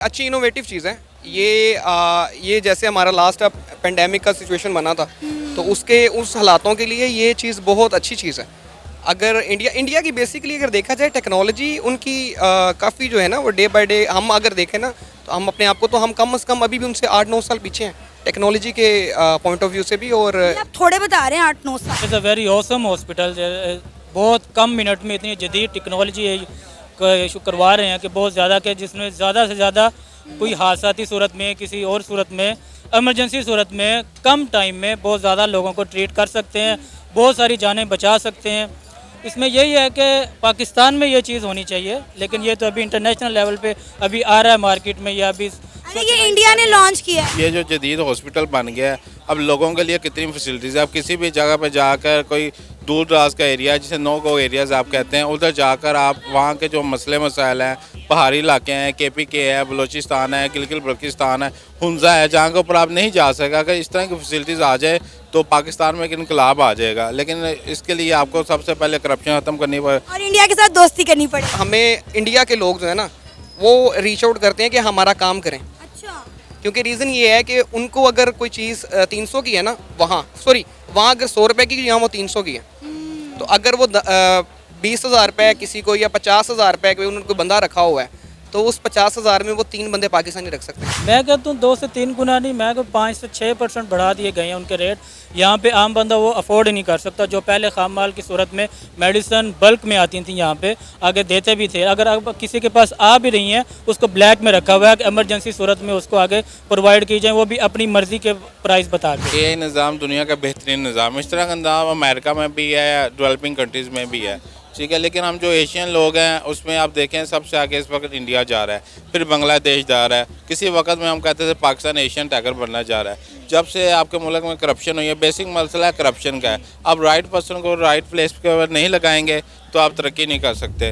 अच्छी इनोवेटिव चीज़ है ये जैसे हमारा लास्ट पेंडेमिक का सिचुएशन बना था, तो उसके उस हालातों के लिए ये चीज़ बहुत अच्छी चीज़ है। अगर इंडिया की बेसिकली अगर देखा जाए टेक्नोलॉजी उनकी काफ़ी जो है ना वो डे बाय डे हम अगर देखें ना तो हम अपने आप को तो हम कम से कम अभी भी उनसे 8-9 साल पीछे हैं टेक्नोलॉजी के पॉइंट ऑफ व्यू से भी। और आप थोड़े बता रहे हैं 8-9 साल। It's a very awesome hospital. बहुत कम मिनट में इतनी जदीद टेक्नोलॉजी करवा रहे हैं कि बहुत ज़्यादा के जिसमें ज़्यादा से ज़्यादा कोई हादसाती सूरत में किसी और सूरत में इमरजेंसी सूरत में कम टाइम में बहुत ज़्यादा लोगों को ट्रीट कर सकते हैं, बहुत सारी जानें बचा सकते हैं। इसमें यही है कि पाकिस्तान में ये चीज़ होनी चाहिए, लेकिन ये तो अभी इंटरनेशनल लेवल पे अभी आ रहा है मार्केट में या अभी अरे ये इंडिया ने लॉन्च किया है। ये जो जदीद हॉस्पिटल बन गया है, अब लोगों के लिए कितनी फैसिलिटीज़ है। अब किसी भी जगह पे जाकर कोई दूर दराज का एरिया जिसे नो गो एरियाज़ आप कहते हैं, उधर जाकर आप वहाँ के जो मसले मसाइल हैं, पहाड़ी इलाके हैं, KPK है, बलूचिस्तान है, गिलगित बल्तिस्तान है, हुंजा है, जहाँ के ऊपर आप नहीं जा सका। अगर इस तरह की फैसिलिटीज़ आ जाए तो पाकिस्तान में एक इनकलाब आ जाएगा, लेकिन इसके लिए आपको सबसे पहले करप्शन ख़त्म करनी पड़े और इंडिया के साथ दोस्ती करनी पड़े। हमें इंडिया के लोग जो है ना वो रीच आउट करते हैं कि हमारा काम करें, अच्छा, क्योंकि रीज़न ये है कि उनको अगर कोई चीज़ 300 की है ना वहाँ अगर 100 रुपये की यहाँ वो 300 की है, तो अगर वो 20,000 रुपये किसी को या 50,000 रुपये कोई उनको बंदा रखा हुआ है तो उस 50,000 में वो 3 बंदे पाकिस्तानी रख सकते हैं। मैं कहता हूँ 2 से 3 गुना नहीं, मैं कहूँ 5 से 6% बढ़ा दिए गए हैं उनके रेट। यहाँ पे आम बंदा वो अफोर्ड ही नहीं कर सकता। जो पहले खाम माल की सूरत में मेडिसन बल्क में आती थी यहाँ पे आगे देते भी थे, अगर अब किसी के पास आ भी रही हैं उसको ब्लैक में रखा हुआ है कि एमरजेंसी सूरत में उसको आगे प्रोवाइड की जाए, वो भी अपनी मर्ज़ी के प्राइस बता के। ये निज़ाम दुनिया का बेहतरीन निज़ाम, इस तरह का निज़ाम अमेरिका में भी है, डेवलपिंग कंट्रीज़ में भी है, ठीक है। लेकिन हम जो एशियन लोग हैं उसमें आप देखें सबसे आगे इस वक्त इंडिया जा रहा है, फिर बांग्लादेश जा रहा है। किसी वक्त में हम कहते थे पाकिस्तान एशियन टाइगर बनना जा रहा है। जब से आपके मुल्क में करप्शन हुई है, बेसिक मसला करप्शन का है। अब राइट पर्सन को राइट प्लेस पे नहीं लगाएंगे तो आप तरक्की नहीं कर सकते।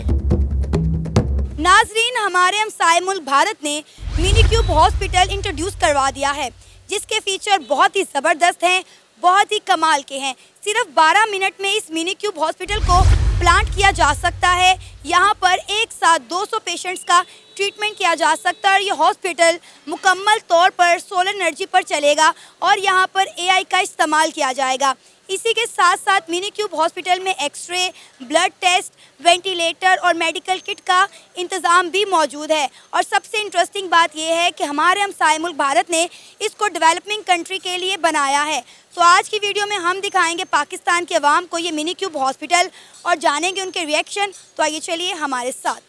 नाजरीन, हमारे हमसाए मुल्क भारत ने मिनी क्यूब हॉस्पिटल इंट्रोड्यूस करवा दिया है, जिसके फीचर बहुत ही ज़बरदस्त हैं, बहुत ही कमाल के हैं। सिर्फ 12 मिनट में इस मिनी क्यूब हॉस्पिटल को प्लांट किया जा सकता है। यहाँ पर एक साथ 200 पेशेंट्स का ट्रीटमेंट किया जा सकता है और ये हॉस्पिटल मुकम्मल तौर पर सोलर एनर्जी पर चलेगा और यहाँ पर AI का इस्तेमाल किया जाएगा। इसी के साथ साथ मिनी क्यूब हॉस्पिटल में एक्सरे, ब्लड टेस्ट, वेंटिलेटर और मेडिकल किट का इंतज़ाम भी मौजूद है। और सबसे इंटरेस्टिंग बात यह है कि हमारे हमसाए मुल्क भारत ने इसको डेवलपिंग कंट्री के लिए बनाया है। तो आज की वीडियो में हम दिखाएंगे पाकिस्तान के अवाम को ये मिनी क्यूब हॉस्पिटल और जानेंगे उनके रिएक्शन। तो आइए चलिए हमारे साथ।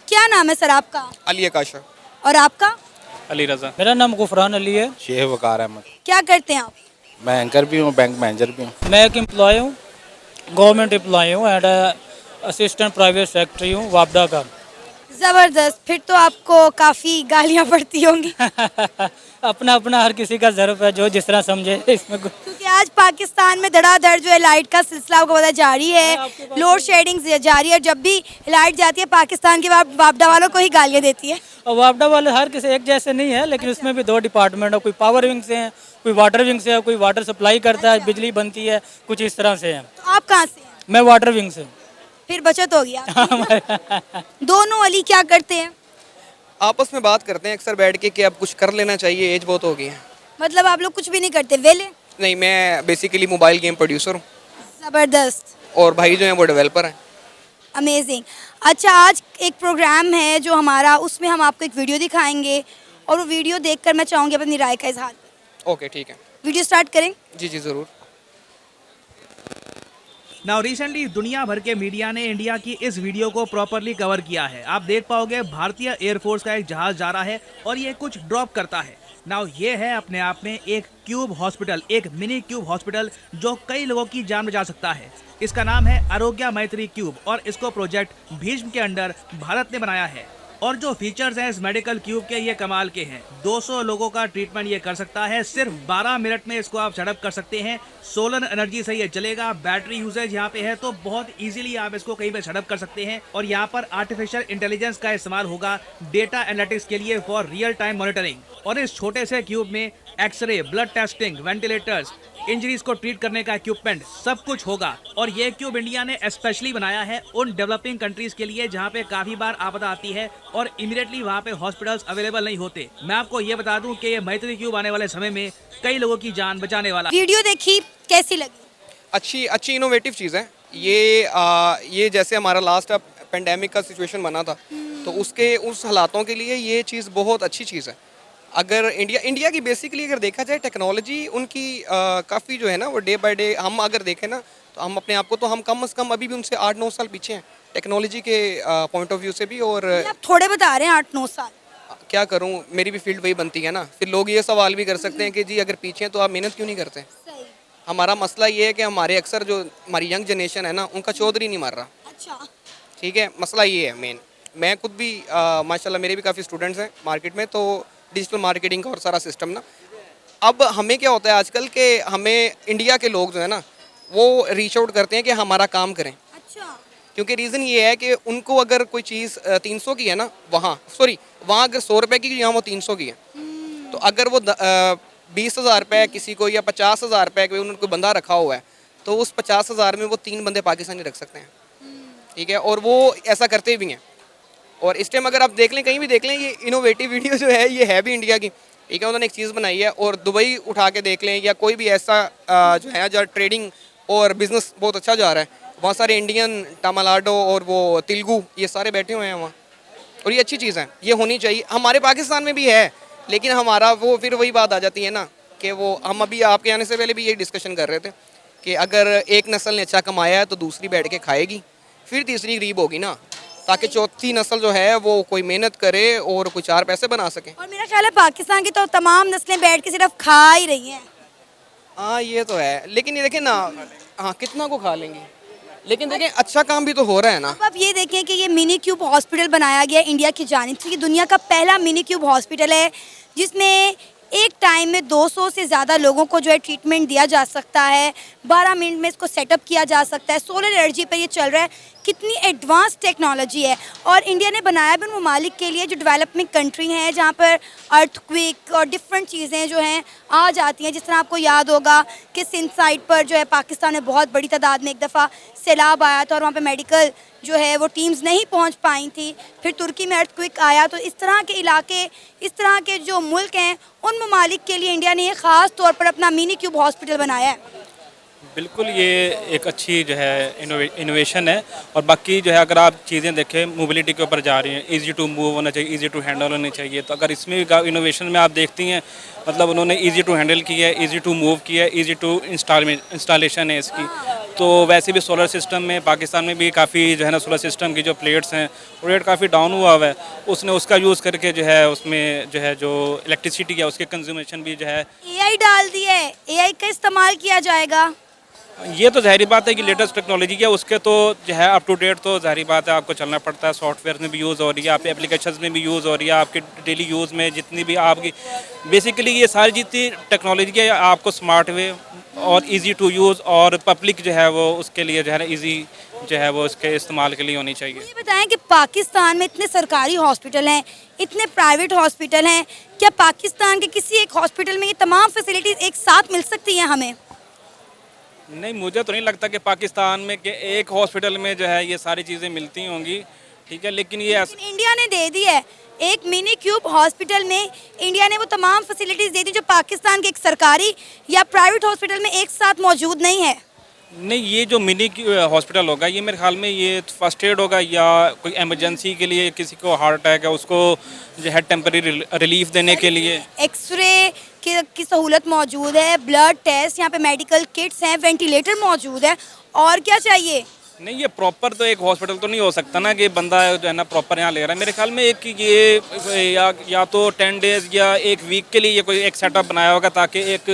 क्या नाम है सर आपका? अली आकाशा। और आपका? अली रज़ा। मेरा नाम गुफरान अली है। शेख वकार अहमद। क्या करते हैं आप? मैं एंकर भी हूँ, बैंक मैनेजर भी हूँ। मैं एक एम्प्लॉय हूँ, गवर्नमेंट एम्प्लॉय हूँ एंड असिस्टेंट प्राइवेट सेक्रेटरी हूँ वापडा का। ज़बरदस्त, फिर तो आपको काफ़ी गालियाँ पड़ती होंगी। अपना अपना हर किसी का ज़रूफ है, जो जिस तरह समझे इसमें। क्योंकि आज पाकिस्तान में धड़ाधड़ जो है लाइट का सिलसिला आपको पता जारी है, लोड शेडिंग जारी है। जब भी लाइट जाती है पाकिस्तान के वापडा वालों को ही गालियाँ देती है। और वापडा वाले हर किसी एक जैसे नहीं है, लेकिन उसमें भी 2 डिपार्टमेंट है, कोई पावर विंग से है, कोई वाटर विंग से है, कोई वाटर सप्लाई करता है, बिजली बनती है, कुछ इस तरह से है। तो आप कहाँ से हैं? मैं वाटर विंग से। फिर बचत हो गया। दोनों अली क्या करते हैं? आपस में बात करते हैं अक्सर बैठ के कि अब कुछ कर लेना चाहिए, एज बहुत हो गई है। मतलब आप लोग कुछ भी नहीं करते, वेले? नहीं, मैं बेसिकली मोबाइल गेम प्रोड्यूसर हूँ ज़बरदस्त, और भाई जो हैं वो डेवलपर हैं। अमेजिंग। अच्छा, आज एक प्रोग्राम है जो हमारा, उसमें हम आपको एक वीडियो दिखाएंगे और वो वीडियो देखकर मैं चाहूँगी अपनी राय का इजहार करें। ओके, ठीक है। वीडियो स्टार्ट करें? जी जी ज़रूर। नाउ रिसेंटली दुनिया भर के मीडिया ने इंडिया की इस वीडियो को प्रॉपरली कवर किया है। आप देख पाओगे भारतीय एयरफोर्स का एक जहाज जा रहा है और ये कुछ ड्रॉप करता है। नाउ ये है अपने आप में एक क्यूब हॉस्पिटल, एक मिनी क्यूब हॉस्पिटल जो कई लोगों की जान बचा सकता है। इसका नाम है आरोग्य मैत्री क्यूब और इसको प्रोजेक्ट भीष्म के अंडर भारत ने बनाया है। और जो फीचर्स हैं इस मेडिकल क्यूब के ये कमाल के हैं। 200 लोगों का ट्रीटमेंट ये कर सकता है। सिर्फ 12 मिनट में इसको आप सेटअप कर सकते हैं। सोलर एनर्जी से ये चलेगा। बैटरी यूसेज यहाँ पे है तो बहुत इजीली आप इसको कहीं पे सेटअप कर सकते हैं। और यहाँ पर आर्टिफिशियल इंटेलिजेंस का इस्तेमाल होगा डेटा एनालिटिक्स के लिए फॉर रियल टाइम मॉनिटरिंग। और इस छोटे से क्यूब में x-ray, blood testing, ventilators, injuries को ट्रीट करने का इक्विपमेंट, सब कुछ होगा। और ये क्यूब इंडिया ने स्पेशली बनाया है उन डेवलपिंग कंट्रीज के लिए जहाँ पे काफी बार आपदा आती है और इमीडिएटली वहाँ पे हॉस्पिटल्स अवेलेबल नहीं होते। मैं आपको ये बता दूं कि ये मैत्री क्यूब आने वाले समय में कई लोगों की जान बचाने वाला। वीडियो देखी, कैसी लगी? अच्छी अच्छी इनोवेटिव चीज़ है ये जैसे हमारा लास्ट पेंडेमिक का सिचुएशन बना था, तो उसके उस हालातों के लिए ये चीज़ बहुत अच्छी चीज़ है। अगर इंडिया की बेसिकली अगर देखा जाए टेक्नोलॉजी उनकी काफ़ी जो है ना वो डे बाय डे, हम अगर देखें ना तो हम अपने आप को तो हम कम से कम अभी भी उनसे 8-9 साल पीछे हैं टेक्नोलॉजी के पॉइंट ऑफ व्यू से भी। और आप थोड़े बता रहे हैं 8-9 साल। क्या करूं, मेरी भी फील्ड वही बनती है ना। फिर लोग ये सवाल भी कर सकते हैं कि जी अगर पीछे हैं तो आप मेहनत क्यों नहीं करते। सही। हमारा मसला ये है कि हमारे अक्सर जो हमारी यंग जनरेशन है ना उनका चौधरी नहीं मार रहा। अच्छा। ठीक है, मसला ये है मेन। मैं खुद भी माशाल्लाह मेरे भी काफ़ी स्टूडेंट्स हैं मार्केट में, तो डिजिटल मार्केटिंग का और सारा सिस्टम ना। अब हमें क्या होता है आजकल के हमें इंडिया के लोग जो है ना वो रीच आउट करते हैं कि हमारा काम करें, अच्छा। क्योंकि रीज़न ये है कि उनको अगर कोई चीज़ 300 की है ना वहाँ अगर 100 रुपये की यहाँ वो 300 की है, तो अगर वो 20,000 रुपये किसी को या 50,000 रुपये के उन्होंने कोई बंदा रखा हुआ है, तो उस 50,000 में वो 3 बंदे पाकिस्तानी रख सकते हैं। ठीक है, और वो ऐसा करते भी हैं। और इस टाइम अगर आप देख लें, कहीं भी देख लें, ये इनोवेटिव वीडियो जो है ये है भी इंडिया की। ठीक है, उन्होंने एक चीज़ बनाई है। और दुबई उठा के देख लें या कोई भी ऐसा जो है जहाँ ट्रेडिंग और बिज़नेस बहुत अच्छा जा रहा है, वहाँ सारे इंडियन, तमिलनाडु और वो तेलुगु ये सारे बैठे हुए हैं वहाँ। और ये अच्छी चीज़ है, ये होनी चाहिए। हमारे पाकिस्तान में भी है, लेकिन हमारा वो फिर वही बात आ जाती है ना कि वो हम अभी आपके आने से पहले भी ये डिस्कशन कर रहे थे कि अगर एक नस्ल ने अच्छा कमाया है तो दूसरी बैठ के खाएगी, फिर तीसरी गरीब होगी ना, ताकि चौथी नस्ल जो है वो कोई मेहनत करे और कुछ 4 पैसे बना सके। और मेरा ख्याल है पाकिस्तान की तो तमाम नस्लें बैठ के सिर्फ खा ही रही हैं। हाँ ये तो है, लेकिन ये देखें ना, हाँ कितना को खा लेंगे, लेकिन देखें अच्छा काम भी तो हो रहा है ना। अब आप ये देखें कि ये मिनी क्यूब हॉस्पिटल बनाया गया इंडिया की जानिब से। ये दुनिया का पहला मिनी क्यूब हॉस्पिटल है जिसमें एक टाइम में 200 से ज़्यादा लोगों को जो है ट्रीटमेंट दिया जा सकता है। 12 मिनट में इसको सेटअप किया जा सकता है। सोलर एनर्जी पर ये चल रहा है। कितनी एडवांस टेक्नोलॉजी है। और इंडिया ने बनाया भी उन ममालिक के लिए जो डेवलपिंग कंट्री हैं, जहाँ पर अर्थक्वेक और डिफरेंट चीज़ें जो हैं आ जाती हैं। जिस तरह आपको याद होगा कि सिंध साइड पर जो है पाकिस्तान में बहुत बड़ी तादाद में एक दफ़ा सैलाब आया था और वहाँ पे मेडिकल जो है वो टीम्स नहीं पहुँच पाई थी। फिर तुर्की में अर्थक्वेक आया। तो इस तरह के इलाके, इस तरह के जो मुल्क हैं, उन ममालिक के लिए इंडिया ने ये ख़ास तौर पर अपना मिनी क्यूब हॉस्पिटल बनाया है। बिल्कुल, ये एक अच्छी जो है इनोवेशन है। और बाकी जो है अगर आप चीज़ें देखें, मोबिलिटी के ऊपर जा रही हैं, इजी टू मूव होना चाहिए, इजी टू हैंडल होनी चाहिए। तो अगर इसमें इनोवेशन में आप देखती हैं, मतलब उन्होंने इजी टू हैंडल किया है, इजी टू मूव किया है, इजी टू इंस्टॉलेशन है इसकी। तो वैसे भी सोलर सिस्टम में पाकिस्तान में भी काफ़ी जो है ना सोलर सिस्टम की जो प्लेट्स हैं वो रेट काफ़ी डाउन हुआ है। उसने उसका यूज़ करके जो है उसमें जो है जो इलेक्ट्रिसिटी है उसके कंज्यूमेशन भी जो है AI डाल दी है, AI का इस्तेमाल किया जाएगा। ये तो ज़ाहिर बात है कि लेटेस्ट टेक्नोलॉजी है, उसके तो जो है अप टू डेट तो ज़ाहिर बात है आपको चलना पड़ता है। सॉफ्टवेयर में भी यूज़ हो रही है, आपके एप्लीकेशंस में भी यूज़ हो रही है, आपके डेली यूज़ में जितनी भी आपकी बेसिकली ये सारी जितनी टेक्नोलॉजी है आपको स्मार्ट वे और इजी टू यूज़ और पब्लिक जो है वो उसके लिए जो है ना ईजी जो है वो उसके इस्तेमाल के लिए होनी चाहिए। ये बताएं कि पाकिस्तान में इतने सरकारी हॉस्पिटल हैं, इतने प्राइवेट हॉस्पिटल हैं, क्या पाकिस्तान के किसी एक हॉस्पिटल में ये तमाम फैसिलिटीज़ एक साथ मिल सकती हैं हमें? नहीं, मुझे तो नहीं लगता कि पाकिस्तान में कि एक हॉस्पिटल में जो है ये सारी चीज़ें मिलती होंगी। ठीक है, लेकिन ये इंडिया ने दे दी है। एक मिनी क्यूब हॉस्पिटल में इंडिया ने वो तमाम फैसिलिटीज़ दे दी जो पाकिस्तान के एक सरकारी या प्राइवेट हॉस्पिटल में एक साथ मौजूद नहीं है। नहीं, ये जो मिनी हॉस्पिटल होगा ये मेरे ख्याल में ये फर्स्ट एड होगा या कोई इमरजेंसी के लिए, किसी को हार्ट अटैक है उसको जो है टेम्परेरी रिलीफ देने के लिए एक्सरे की सहूलत मौजूद है, ब्लड टेस्ट, यहाँ पे मेडिकल किट्स हैं, वेंटिलेटर मौजूद है। और क्या चाहिए? नहीं, ये प्रॉपर तो एक हॉस्पिटल तो नहीं हो सकता ना कि बंदा जो है ना प्रॉपर यहाँ ले रहा है। मेरे ख्याल में एक ये या तो 10 डेज़ या 1 वीक के लिए ये कोई एक सेटअप बनाया होगा ताकि एक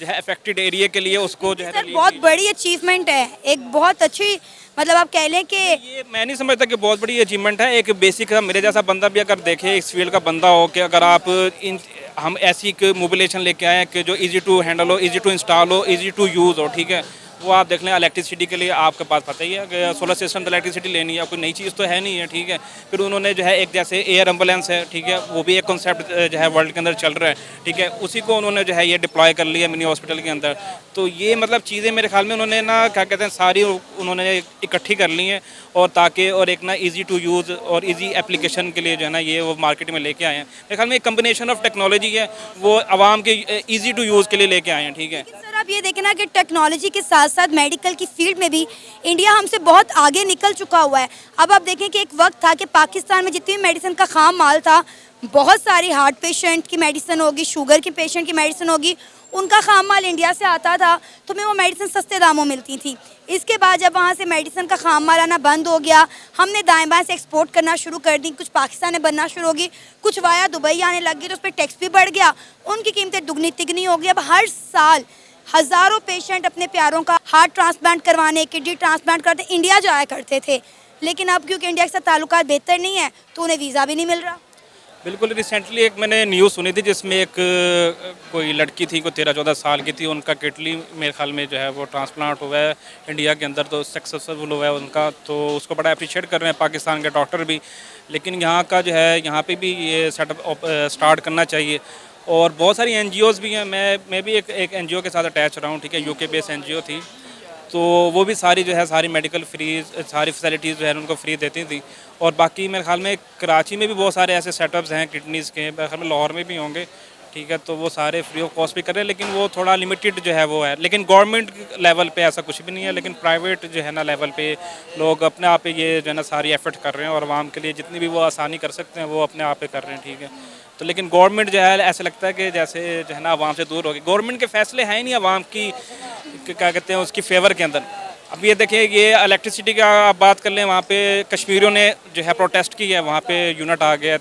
जो है अफेक्टेड एरिया के लिए उसको जो है सर बहुत बड़ी अचीवमेंट है, एक बहुत अच्छी, मतलब आप कह लें कि ये मैं नहीं समझता कि बहुत बड़ी अचीवमेंट है। एक बेसिक मेरे जैसा बंदा भी अगर देखे, इस फील्ड का बंदा हो कि अगर आप हम ऐसी मोबिलेशन लेके आए कि जो इजी टू हैंडल हो, इजी टू इंस्टॉल हो, इजी टू यूज़ हो, ठीक है, वो आप देख लें इलेक्ट्रिसिटी के लिए आपके पास पता ही है कि सोलर सिस्टम तो इलेक्ट्रिसिटी लेनी है, कोई नई चीज़ तो है नहीं है, ठीक है। फिर उन्होंने जो है एक जैसे एयर एम्बुलेंस है, ठीक है, वो भी एक कॉन्सेप्ट जो है वर्ल्ड के अंदर चल रहा है, ठीक है, उसी को उन्होंने जो है ये डिप्लॉय कर लिया मिनी हॉस्पिटल के अंदर। तो ये मतलब चीज़ें मेरे ख्याल में उन्होंने ना क्या कहते हैं सारी उन्होंने इकट्ठी कर ली हैं, और ताकि और एक ना इजी टू यूज़ और इजी एप्लीकेशन के लिए जो है ना ये वो मार्केट में लेके आए हैं। मेरे ख्याल में एक कम्बिनेशन ऑफ टेक्नोलॉजी है, वो आवाम के इजी टू यूज़ के लिए लेके आए हैं, ठीक है। लेकिन सर आप ये देखें ना कि टेक्नोलॉजी के साथ साथ मेडिकल की फील्ड में भी इंडिया हमसे बहुत आगे निकल चुका हुआ है। अब आप देखें कि एक वक्त था कि पाकिस्तान में जितनी भी मेडिसिन का खाम माल था, बहुत सारी हार्ट पेशेंट की मेडिसिन होगी, शुगर के पेशेंट की मेडिसिन होगी, उनका खाम माल इंडिया से आता था तो हमें वो मेडिसिन सस्ते दामों मिलती थी। इसके बाद जब वहाँ से मेडिसिन का खाम माल आना बंद हो गया, हमने दाएं बाएं से एक्सपोर्ट करना शुरू कर दी, कुछ पाकिस्तान में बनना शुरू होगी, कुछ वाया दुबई आने लग गई, तो उस पर टैक्स भी बढ़ गया, उनकी कीमतें दुगनी तिगनी हो गई। अब हर साल हज़ारों पेशेंट अपने प्यारों का हार्ट ट्रांसप्लांट करवाने, किडनी ट्रांसप्लांट करते इंडिया जाया करते थे, लेकिन अब क्योंकि इंडिया के साथ ताल्लुकात बेहतर नहीं है तो उन्हें वीज़ा भी नहीं मिल रहा। बिल्कुल रिसेंटली एक मैंने न्यूज़ सुनी थी जिसमें एक कोई लड़की थी, कोई 13-14 साल की थी, उनका किडनी मेरे ख्याल में जो है वो ट्रांसप्लांट हुआ है इंडिया के अंदर, तो सक्सेसफुल हुआ है उनका, तो उसको बड़ा अप्रिशिएट कर रहे हैं पाकिस्तान के डॉक्टर भी। लेकिन यहाँ का जो है यहाँ पे भी ये सेटअप स्टार्ट करना चाहिए, और बहुत सारी NGOs भी हैं। मैं भी एक NGO के साथ अटैच रहा हूँ, ठीक है, UK बेस्ड NGO थी, तो वो भी सारी जो है सारी मेडिकल फ्री सारी फैसिलिटीज़ जो है उनको फ्री देती थी। और बाकी मेरे ख्याल में कराची में भी बहुत सारे ऐसे सेटअप्स हैं किडनीज़ के, मेरे ख्याल में लाहौर में भी होंगे, ठीक है, तो वो सारे फ्री ऑफ कॉस्ट भी कर रहे हैं, लेकिन वो थोड़ा लिमिटेड जो है वो है। लेकिन गवर्नमेंट लेवल पे ऐसा कुछ भी नहीं है, लेकिन प्राइवेट जो है ना लेवल पे लोग अपने आप पे ये जो है ना सारी एफर्ट कर रहे हैं, और आवाम के लिए जितनी भी वो आसानी कर सकते हैं वो अपने आप पे कर रहे हैं, ठीक है। तो लेकिन गवर्नमेंट जो है ऐसा लगता है कि जैसे जो है ना आवाम से दूर होगी, गवर्नमेंट के फैसले हैं ही नहीं आवाम की क्या कहते हैं उसकी फेवर के अंदर। अब ये देखिए ये इलेक्ट्रिसिटी का आप बात कर लें, वहाँ पे कश्मीरियों ने जो है प्रोटेस्ट की है, वहाँ पे यूनिट आ गया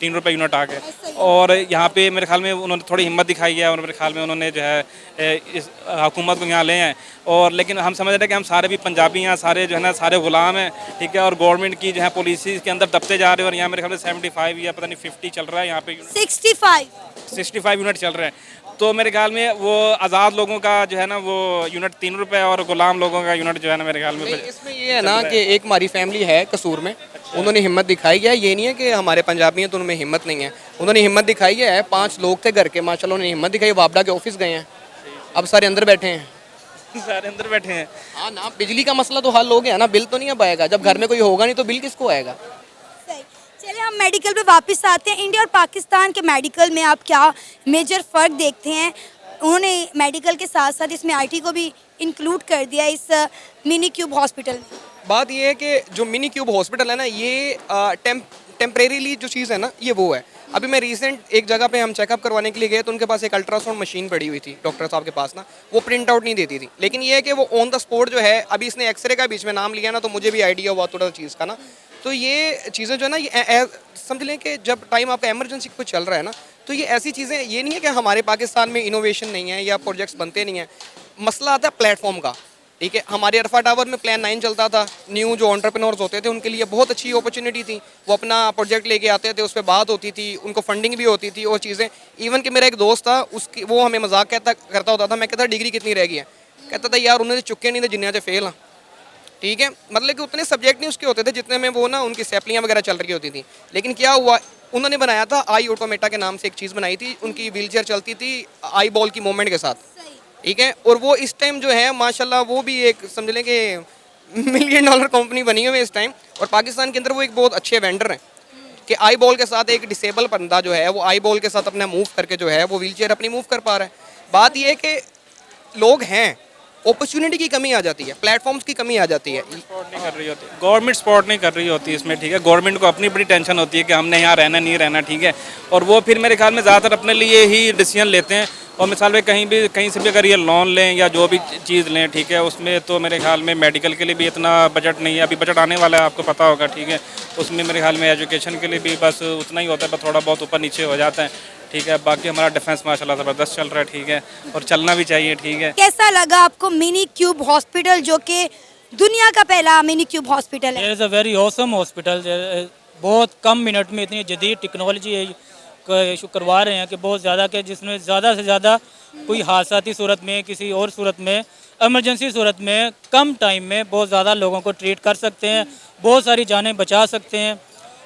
3 रुपये यूनिट आ गए, और यहाँ पे मेरे ख्याल में उन्होंने थोड़ी हिम्मत दिखाई है, और मेरे ख्याल में उन्होंने जो है इस हुकूमत को यहाँ ले हैं। और लेकिन हम समझ रहे हैं कि हम सारे भी पंजाबी हैं, सारे जो है ना सारे गुलाम हैं, ठीक है, और गवर्नमेंट की जो है पॉलिसीज़ के अंदर दबते जा रहे हैं, और यहाँ मेरे ख्याल में 75 या पता नहीं 50 चल रहा है, यहाँ पे 65 यूनिट चल रहे हैं। तो मेरे ख्याल में वो आज़ाद लोगों का जो है ना वो यूनिट 3 रुपये, और गुलाम लोगों का यूनिट जो है ना मेरे ख्याल में इसमें ये है ना कि एक हमारी फैमिली है कसूर में, उन्होंने हिम्मत दिखाई है। ये नहीं है कि हमारे पंजाबी हैं तो उनमें हिम्मत नहीं है, उन्होंने हिम्मत दिखाई है। 5 लोग थे घर के, माशाल्लाह उन्होंने हिम्मत दिखाई, वापडा के ऑफिस गए हैं, अब सारे अंदर बैठे हैं। सारे अंदर बैठे हैं। हाँ ना, बिजली का मसला तो हल हो गया ना, बिल तो नहीं अब आएगा। जब घर में कोई होगा नहीं तो बिल किसको आएगा। चलिए हम मेडिकल पे वापस आते हैं। इंडिया और पाकिस्तान के मेडिकल में आप क्या मेजर फ़र्क देखते हैं? उन्होंने मेडिकल के साथ साथ इसमें IT को भी इंक्लूड कर दिया इस मिनी क्यूब हॉस्पिटल में। बात ये है कि जो मिनी क्यूब हॉस्पिटल है ना, ये टेम्परेरीली जो चीज़ है ना ये वो है। अभी मैं रिसेंट एक जगह पे हम चेकअप करवाने के लिए गए तो उनके पास एक अल्ट्रासाउंड मशीन पड़ी हुई थी डॉक्टर साहब के पास ना, वो प्रिंट आउट नहीं देती थी। लेकिन ये है कि वो ऑन द स्पॉट जो है, अभी इसने एक्सरे का बीच में नाम लिया ना, तो मुझे भी आइडिया हुआ थोड़ा चीज़ का ना। तो ये चीज़ें जो है ना, ये समझ लें कि जब टाइम आपका एमरजेंसी कुछ चल रहा है ना, तो ये ऐसी चीज़ें, ये नहीं है कि हमारे पाकिस्तान में इनोवेशन नहीं है या प्रोजेक्ट्स बनते नहीं हैं। मसला आता है प्लेटफॉर्म का, ठीक है। हमारे अरफा टावर में प्लान 9 चलता था, न्यू जो एंटरप्रेन्योर्स होते थे उनके लिए बहुत अच्छी अपॉर्चुनिटी थी, वो अपना प्रोजेक्ट लेके आते थे, उस पर बात होती थी, उनको फंडिंग भी होती थी और चीज़ें। इवन कि मेरा एक दोस्त था, उसकी वो हमें मजाक करता होता था, मैं कहता डिग्री कितनी रह गई है, कहता था यार उन्होंने चुके नहीं थे जिन्हें से फेल हाँ, ठीक है। मतलब कि उतने सब्जेक्ट नहीं उसके होते थे जितने में वो ना उनकी सैपलियाँ वगैरह चल रही होती थी। लेकिन क्या हुआ, उन्होंने बनाया था आई ऑटोमेटा के नाम से एक चीज़ बनाई थी, उनकी व्हीलचेयर चलती थी आई बॉल की मूवमेंट के साथ, ठीक है। और वो इस टाइम जो है माशाल्लाह वो भी एक समझ लें कि $1 मिलियन कंपनी बनी हुई है इस टाइम। और पाकिस्तान के अंदर वो एक बहुत अच्छे वेंडर हैं कि आई बॉल के साथ एक डिसेबल बंदा जो है वो आई बॉल के साथ अपना मूव करके जो है वो व्हीलचेयर अपनी मूव कर पा रहा है। बात ये है कि लोग हैं, अपॉर्चुनिटी की कमी आ जाती है, प्लेटफॉर्म्स की कमी आ जाती है। सपोर्ट नहीं कर रही होती गवर्नमेंट, सपोर्ट नहीं कर रही होती इसमें, ठीक है। गवर्नमेंट को अपनी बड़ी टेंशन होती है कि हमने यहाँ रहना नहीं रहना, ठीक है। और वो फिर मेरे ख्याल में ज़्यादातर अपने लिए ही डिसीजन लेते हैं। और मिसाल में कहीं से भी अगर ये लोन लें या जो भी चीज़ लें, ठीक है, उसमें तो मेरे ख्याल में मेडिकल के लिए भी इतना बजट नहीं है। अभी बजट आने वाला है, आपको पता होगा, ठीक है। उसमें मेरे ख्याल में एजुकेशन के लिए भी बस उतना ही होता है, बस थोड़ा बहुत ऊपर नीचे हो जाता है, ठीक है। बाकी हमारा डिफेंस माशाल्लाह ज़बरदस्त चल रहा है, ठीक है, और चलना भी चाहिए, ठीक है। कैसा लगा आपको मिनी क्यूब हॉस्पिटल, जो कि दुनिया का पहला मिनी क्यूब हॉस्पिटल है? Is a very awesome hospital. बहुत कम मिनट में इतनी जदीद टेक्नोलॉजी इशू करवा रहे हैं कि बहुत ज़्यादा, कि जिसमें ज़्यादा से ज़्यादा कोई हादसाती सूरत में, किसी और सूरत में इमरजेंसी सूरत में कम टाइम में बहुत ज़्यादा लोगों को ट्रीट कर सकते हैं, बहुत सारी जानें बचा सकते हैं।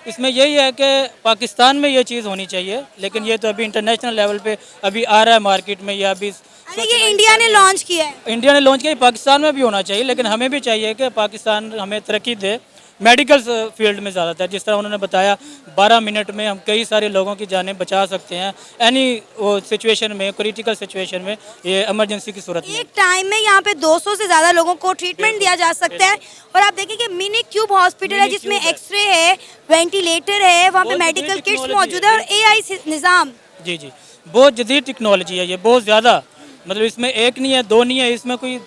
इसमें यही है कि पाकिस्तान में ये चीज़ होनी चाहिए, लेकिन ये तो अभी इंटरनेशनल लेवल पे अभी आ रहा है मार्केट में, या अभी अरे ये इंडिया ने लॉन्च किया है। इंडिया ने लॉन्च किया, पाकिस्तान में भी होना चाहिए, लेकिन हमें भी चाहिए कि पाकिस्तान हमें तरक्की दे मेडिकल फील्ड में ज़्यादातर। जिस तरह उन्होंने बताया 12 मिनट में हम कई सारे लोगों की जानें बचा सकते हैं एनी वो सिचुएशन में, क्रिटिकल सिचुएशन में, ये इमरजेंसी की सूरत में। एक टाइम में यहाँ पे 200 से ज्यादा लोगों को ट्रीटमेंट दिया जा सकता है। और आप देखें कि मिनी क्यूब हॉस्पिटल है जिसमें एक्सरे है, वेंटिलेटर है, वहाँ पे मेडिकल किट्स मौजूद है और AI निज़ाम। जी जी, बहुत जदीद टेक्नोलॉजी है ये, बहुत ज़्यादा, मतलब इसमें एक नहीं है, दो नहीं है, इसमें कोई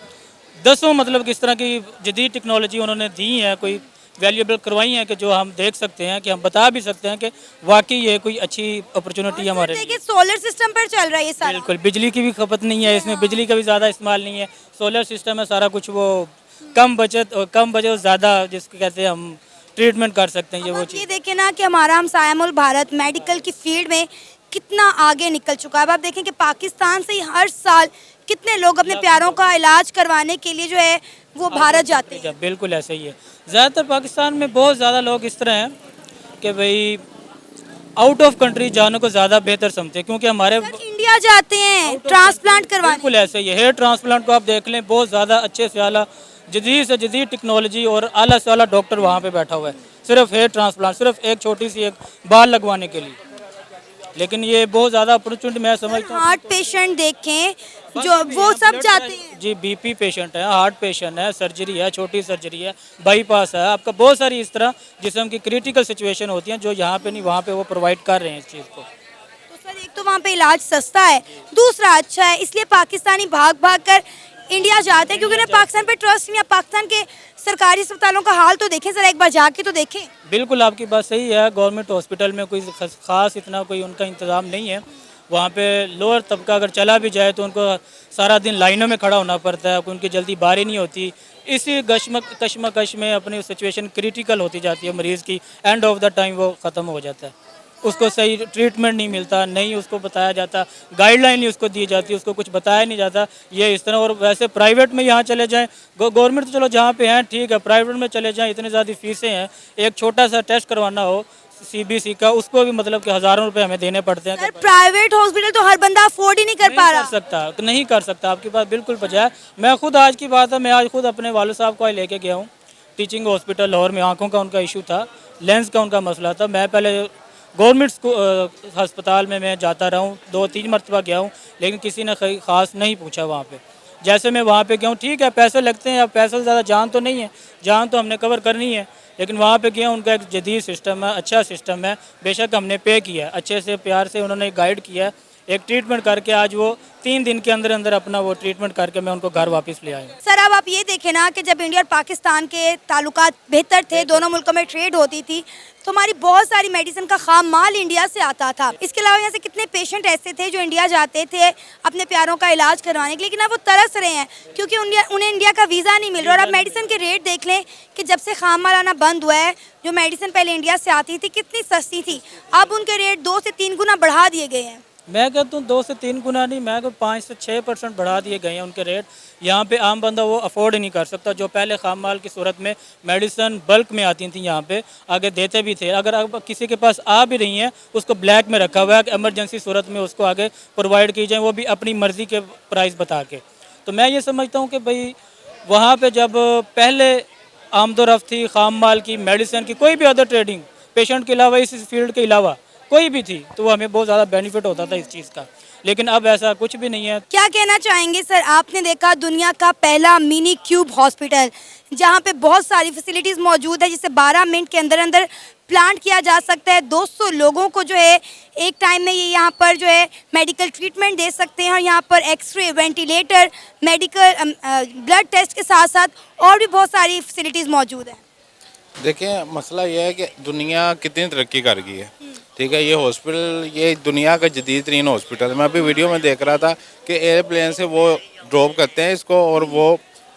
दसों मतलब किस तरह की जदीद टेक्नोलॉजी उन्होंने दी है, कोई वैल्यूएबल करवाई है कि जो हम देख सकते हैं, कि हम बता भी सकते हैं कि वाकई ये कोई अच्छी अपॉर्चुनिटी है हमारे लिए। देखिए सोलर सिस्टम पर चल रहा है ये सारा। बिल्कुल, बिजली की भी खपत नहीं है इसमें, बिजली का भी ज़्यादा इस्तेमाल नहीं है, सोलर सिस्टम है सारा कुछ, वो कम बचत और ज़्यादा जिसको कहते हैं हम ट्रीटमेंट कर सकते हैं, ये वो ये चीज़। देखें ना कि हमारा हमसाया मुल्क भारत मेडिकल की फील्ड में कितना आगे निकल चुका है। अब आप देखें कि पाकिस्तान से ही हर साल कितने लोग अपने प्यारों का इलाज करवाने के लिए जो है वो भारत जाते हैं। बिल्कुल ऐसे ही है, ज़्यादातर पाकिस्तान में बहुत ज़्यादा लोग इस तरह हैं कि भाई आउट ऑफ कंट्री जाने को ज़्यादा बेहतर समझते हैं, क्योंकि हमारे इंडिया जाते हैं ट्रांसप्लांट करवाने। बिल्कुल ऐसे ही है। हेयर ट्रांसप्लांट को आप देख लें, बहुत ज़्यादा अच्छे से आला जदीद से जदीद टेक्नोलॉजी और आला से आला डॉक्टर वहाँ पे बैठा हुआ है, सिर्फ हेयर ट्रांसप्लांट, सिर्फ एक छोटी सी एक बाल लगवाने के लिए। लेकिन ये बहुत ज़्यादा अपॉर्चुनिटी मैं समझता हूँ। हार्ट पेशेंट देखें जो वो सब जाते हैं। जी, BP पेशेंट है, हार्ट पेशेंट है, सर्जरी है, छोटी सर्जरी है, बाईपास है, आपका बहुत सारी इस तरह जिस्म की क्रिटिकल सिचुएशन होती हैं जो यहाँ पे नहीं, वहाँ पे वो प्रोवाइड कर रहे हैं इस चीज़ को। तो सर एक तो वहाँ पे इलाज सस्ता है, दूसरा अच्छा है, इसलिए पाकिस्तानी भाग भाग कर इंडिया जाते हैं क्योंकि उन्हें पाकिस्तान पे ट्रस्ट नहीं है। पाकिस्तान के सरकारी अस्पतालों का हाल तो देखें जरा, एक बार जाके तो देखें। बिल्कुल आपकी बात सही है, गवर्नमेंट हॉस्पिटल में कोई ख़ास इतना कोई उनका इंतज़ाम नहीं है। वहाँ पे लोअर तबका अगर चला भी जाए तो उनको सारा दिन लाइनों में खड़ा होना पड़ता है, उनकी जल्दी बारी नहीं होती। इसी कश्मकश में अपनी सिचुएशन क्रिटिकल होती जाती है मरीज़ की, एंड ऑफ द टाइम वो ख़त्म हो जाता है, उसको सही ट्रीटमेंट नहीं मिलता, नहीं उसको बताया जाता, गाइडलाइन नहीं उसको दी जाती, उसको कुछ बताया नहीं जाता, ये इस तरह। और वैसे प्राइवेट में यहाँ चले जाएं, गवर्नमेंट तो चलो जहाँ पे हैं ठीक है, प्राइवेट में चले जाएं इतनी ज़्यादा फीसें हैं, एक छोटा सा टेस्ट करवाना हो CBC का, उसको भी मतलब कि हज़ारों रुपए हमें देने पड़ते हैं। सर प्राइवेट हॉस्पिटल तो हर बंदा अफोर्ड ही नहीं कर पा रहा। नहीं कर सकता, आपकी बात बिल्कुल बजाय। मैं खुद आज की बात है, मैं आज खुद अपने वालिद साहब को लेके गया हूँ टीचिंग हॉस्पिटल लाहौर में, आँखों का उनका इशू था, लेंस का उनका मसला था। मैं पहले गवर्नमेंट अस्पताल में मैं जाता रहा हूँ, 2-3 मरतबा गया हूँ, लेकिन किसी ने ख़ास नहीं पूछा वहाँ पे। जैसे मैं वहाँ पे गया हूँ, ठीक है पैसे लगते हैं, अब पैसे से ज़्यादा जान तो नहीं है, जान तो हमने कवर करनी है, लेकिन वहाँ पे गया उनका एक जदीद सिस्टम है, अच्छा सिस्टम है, बेशक हमने पे किया है, अच्छे से प्यार से उन्होंने गाइड किया है, एक ट्रीटमेंट करके आज वो 3 दिन के अंदर अंदर अपना वो ट्रीटमेंट करके मैं उनको घर वापस ले आया। सर अब आप ये देखें ना कि जब इंडिया और पाकिस्तान के ताल्लुकात बेहतर थे, दोनों मुल्कों में ट्रेड होती थी, तो हमारी बहुत सारी मेडिसिन का खाम माल इंडिया से आता था। इसके अलावा यहाँ से कितने पेशेंट ऐसे थे जो इंडिया जाते थे अपने प्यारों का इलाज करवाने के लिए, लेकिन अब वो तरस रहे हैं क्योंकि उन्हें इंडिया का वीज़ा नहीं मिल रहा। और अब मेडिसिन के रेट देख लें कि जब से खाम माल आना बंद हुआ है, जो मेडिसिन पहले इंडिया से आती थी कितनी सस्ती थी, अब उनके रेट 2 से 3 गुना बढ़ा दिए गए हैं। मैं कहता हूँ 2 से 3 गुना नहीं, मैं कहता 5 से 6% बढ़ा दिए गए हैं उनके रेट। यहाँ पे आम बंदा वो अफोर्ड नहीं कर सकता। जो पहले खाम माल की सूरत में मेडिसिन बल्क में आती थी, यहाँ पे आगे देते भी थे, अगर अब किसी के पास आ भी रही हैं उसको ब्लैक में रखा हुआ है कि एमरजेंसी सूरत में उसको आगे प्रोवाइड की जाए, वो भी अपनी मर्ज़ी के प्राइस बता के। तो मैं ये समझता हूँ कि भाई वहाँ पर जब पहले आमदोरफ्त थी खाम माल की, मेडिसिन की, कोई भी अदर ट्रेडिंग पेशेंट के अलावा, इस फील्ड के अलावा कोई भी थी, तो वो हमें बहुत ज़्यादा बेनिफिट होता था इस चीज़ का, लेकिन अब ऐसा कुछ भी नहीं है। क्या कहना चाहेंगे सर, आपने देखा दुनिया का पहला मिनी क्यूब हॉस्पिटल जहाँ पे बहुत सारी फैसिलिटीज़ मौजूद है, जिसे 12 मिनट के अंदर अंदर प्लांट किया जा सकता है। 200 लोगों को जो है एक टाइम में ये यहाँ पर जो है मेडिकल ट्रीटमेंट दे सकते हैं, और यहाँ पर x-ray, ventilator, medical blood test के साथ साथ और भी बहुत सारी फैसिलिटीज़ मौजूद हैं। देखिए मसला यह है कि दुनिया कितनी तरक्की कर गई है, ठीक है। ये हॉस्पिटल ये दुनिया का जदीद तरीन हॉस्पिटल है। मैं अभी वीडियो में देख रहा था कि एयरप्लेन से वो ड्रॉप करते हैं इसको और वो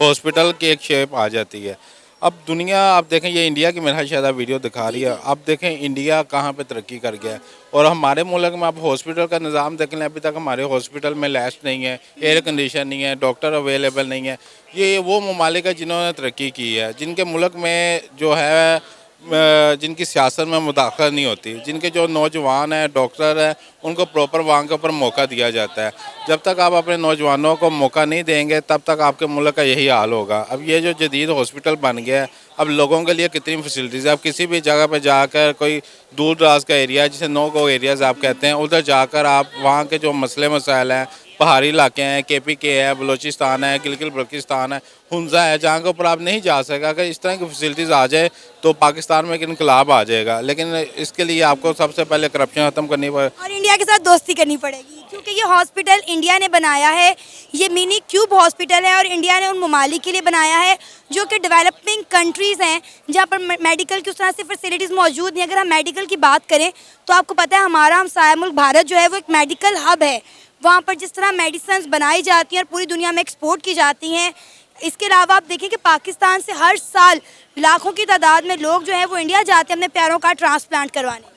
हॉस्पिटल की एक शेप आ जाती है। अब दुनिया आप देखें, ये इंडिया की मेरा शायद वीडियो दिखा रही है। आप देखें इंडिया कहाँ पे तरक्की कर गया है, और हमारे मुल्क में आप हॉस्पिटल का निज़ाम देख लें, अभी तक हमारे हॉस्पिटल में लैश नहीं है, एयर कंडीशन नहीं है, डॉक्टर अवेलेबल नहीं है। ये वो ममालिक है जिन्होंने तरक्की की है, जिनके मुल्क में जो है जिनकी सियासत में मुदाखलत नहीं होती, जिनके जो नौजवान हैं, डॉक्टर हैं, उनको प्रॉपर वहाँ के ऊपर मौका दिया जाता है। जब तक आप अपने नौजवानों को मौका नहीं देंगे तब तक आपके मुल्क का यही हाल होगा। अब ये जो जदीद हॉस्पिटल बन गया है, अब लोगों के लिए कितनी फैसिलिटीज़ है। आप किसी भी जगह पर जाकर, कोई दूर दराज का एरिया जिसे नो गो एरियाज़ आप कहते हैं, उधर जाकर आप वहाँ के जो मसले मसाइल हैं, पहाड़ी इलाके हैं, KPK है, बलूचिस्तान है, गिलगित बल्तिस्तान है, हुंजा है, जहाँ के ऊपर आप नहीं जा सका। अगर इस तरह की फैसिलिटीज़ आ जाए तो पाकिस्तान में एक इनकलाब आ जाएगा, लेकिन इसके लिए आपको सबसे पहले करप्शन ख़त्म करनी पड़ेगी और इंडिया के साथ दोस्ती करनी पड़ेगी, क्योंकि ये हॉस्पिटल इंडिया ने बनाया है। ये मिनी क्यूब हॉस्पिटल है और इंडिया ने उन ममालिक के लिए बनाया है जो कि डेवलपिंग कंट्रीज़ हैं, जहाँ पर मेडिकल की उस तरह से फैसिलिटीज़ मौजूद नहीं। अगर हम मेडिकल की बात करें तो आपको पता है हमारा हमसाया मुल्क भारत जो है वो एक मेडिकल हब है। वहाँ पर जिस तरह मेडिसिन बनाई जाती हैं और पूरी दुनिया में एक्सपोर्ट की जाती हैं। इसके अलावा आप देखें कि पाकिस्तान से हर साल लाखों की तादाद में लोग जो है वो इंडिया जाते हैं अपने प्यारों का ट्रांसप्लांट करवाने।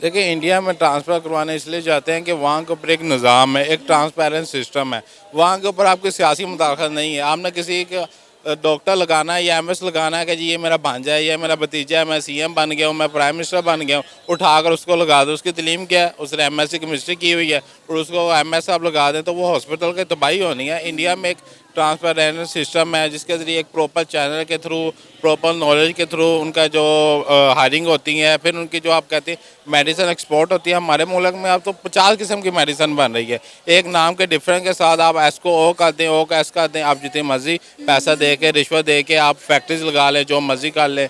देखिए, इंडिया में ट्रांसफ़र करवाने इसलिए जाते हैं कि वहाँ के ऊपर एक निज़ाम है, एक ट्रांसपेरेंट सिस्टम है। वहाँ के ऊपर आपकी सियासी मुदाखलत नहीं है। आपने किसी का डॉक्टर लगाना है या MS लगाना है कि जी ये मेरा भांजा है, ये मेरा भतीजा है, मैं CM बन गया हूँ, मैं प्राइम मिनिस्टर बन गया हूँ, उठाकर उसको लगा दो। उसकी तलीम क्या है? उसने MSc केमिस्ट्री की हुई है और उसको MS आप लगा दें तो वो हॉस्पिटल की तबाही होनी है। इंडिया में एक ट्रांसपेरेंट सिस्टम है जिसके ज़रिए एक प्रॉपर चैनल के थ्रू, प्रॉपर नॉलेज के थ्रू उनका जो हायरिंग होती है, फिर उनकी जो आप कहते हैं मेडिसिन एक्सपोर्ट होती है। हमारे मुल्क में अब तो 50 किस्म की मेडिसिन बन रही है, एक नाम के डिफरेंस के साथ। आप S को O कर दें, O को S कर दें, आप जितनी मर्जी पैसा दे के, रिश्वत दे के आप फैक्ट्रीज लगा लें, जो मर्जी कर लें।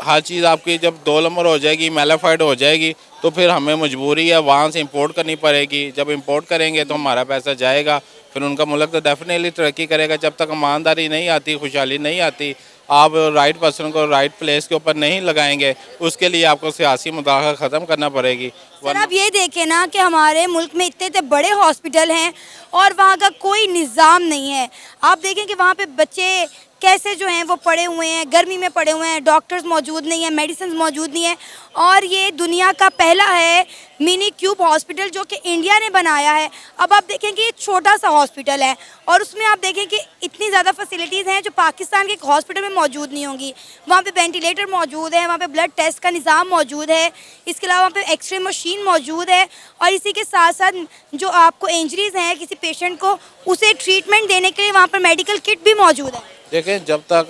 हर चीज़ आपकी जब 2 नंबर हो जाएगी, मैलाफाइड हो जाएगी, तो फिर हमें मजबूरी है वहाँ से इंपोर्ट करनी पड़ेगी। जब इंपोर्ट करेंगे तो हमारा पैसा जाएगा, फिर उनका मुल्क तो डेफिनेटली तरक्की करेगा। जब तक ईमानदारी नहीं आती, खुशहाली नहीं आती, आप राइट पर्सन को राइट प्लेस के ऊपर नहीं लगाएंगे, उसके लिए आपको सियासी मुदाखलत ख़त्म करना पड़ेगी। सर आप ये देखें ना कि हमारे मुल्क में इतने बड़े हॉस्पिटल हैं और वहाँ का कोई निज़ाम नहीं है। आप देखें कि वहाँ पे बच्चे कैसे जो हैं वो पड़े हुए हैं, गर्मी में पड़े हुए हैं, डॉक्टर्स मौजूद नहीं है, मेडिसिन मौजूद नहीं है। और ये दुनिया का पहला है मिनी क्यूब हॉस्पिटल जो कि इंडिया ने बनाया है। अब आप देखें कि ये छोटा सा हॉस्पिटल है और उसमें आप देखें कि इतनी ज़्यादा फैसिलिटीज़ हैं जो पाकिस्तान के एक हॉस्पिटल में मौजूद नहीं होंगी। वहाँ पे वेंटिलेटर मौजूद है, वहाँ पे ब्लड टेस्ट का निज़ाम मौजूद है, इसके अलावा वहाँ पे एक्सरे मशीन मौजूद है, और इसी के साथ साथ जो आपको इंजरीज़ हैं किसी पेशेंट को, उसे ट्रीटमेंट देने के लिए वहाँ पर मेडिकल किट भी मौजूद है। देखें, जब तक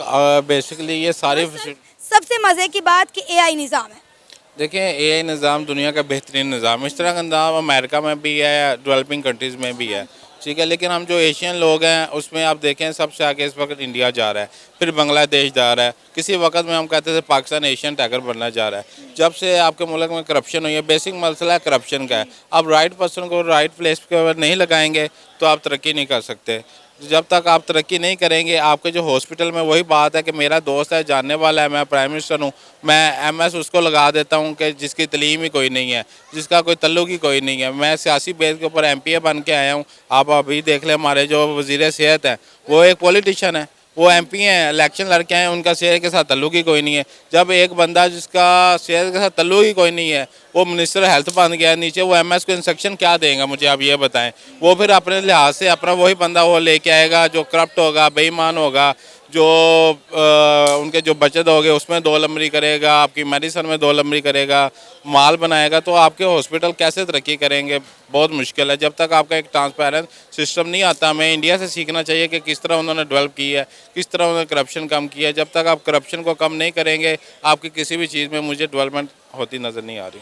बेसिकली ये सारी सबसे मज़े की बात कि AI निज़ाम है। देखें, AI निज़ाम दुनिया का बेहतरीन निज़ाम है। इस तरह का निज़ाम अमेरिका में भी है, डेवलपिंग कंट्रीज़ में भी है, ठीक है। लेकिन हम जो एशियन लोग हैं उसमें आप देखें सबसे आगे इस वक्त इंडिया जा रहा है, फिर बांग्लादेश जा रहा है। किसी वक्त में हम कहते थे पाकिस्तान एशियन टाइगर बनना जा रहा है। जब से आपके मुल्क में करप्शन हुई है, बेसिक मसला करप्शन का है। आप राइट पर्सन को राइट प्लेस पर नहीं लगाएंगे तो आप तरक्की नहीं कर सकते। जब तक आप तरक्की नहीं करेंगे, आपके जो हॉस्पिटल में वही बात है कि मेरा दोस्त है, जानने वाला है, मैं प्राइम मिनिस्टर हूँ, मैं MS उसको लगा देता हूँ कि जिसकी तलीम ही कोई नहीं है, जिसका कोई तल्लुक ही कोई नहीं है। मैं सियासी बेस के ऊपर MPA बन के आया हूँ। आप अभी देख लें, हमारे जो वज़ीर सेहत हैं वो एक पॉलिटिशियन है, वो MP हैं, इलेक्शन लड़के हैं, उनका सेहत के साथ तल्लुक ही कोई नहीं है। जब एक बंदा जिसका सेहत के साथ तल्लुक ही कोई नहीं है वो मिनिस्टर हेल्थ बन गया है, नीचे वो MS को इंस्ट्रक्शन क्या देगा मुझे आप ये बताएं। वो फिर अपने लिहाज से अपना वही बंदा वो लेके आएगा जो करप्ट होगा, बेईमान होगा, जो उनके जो बचत होगे उसमें 2 नंबरी करेगा, आपकी मेडिसिन में 2 नंबरी करेगा, माल बनाएगा। तो आपके हॉस्पिटल कैसे तरक्की करेंगे? बहुत मुश्किल है। जब तक आपका एक ट्रांसपेरेंट सिस्टम नहीं आता, हमें इंडिया से सीखना चाहिए कि किस तरह उन्होंने डेवलप की है, किस तरह उन्होंने करप्शन कम किया है। जब तक आप करप्शन को कम नहीं करेंगे, आपकी किसी भी चीज़ में मुझे डेवलपमेंट होती नज़र नहीं आ रही।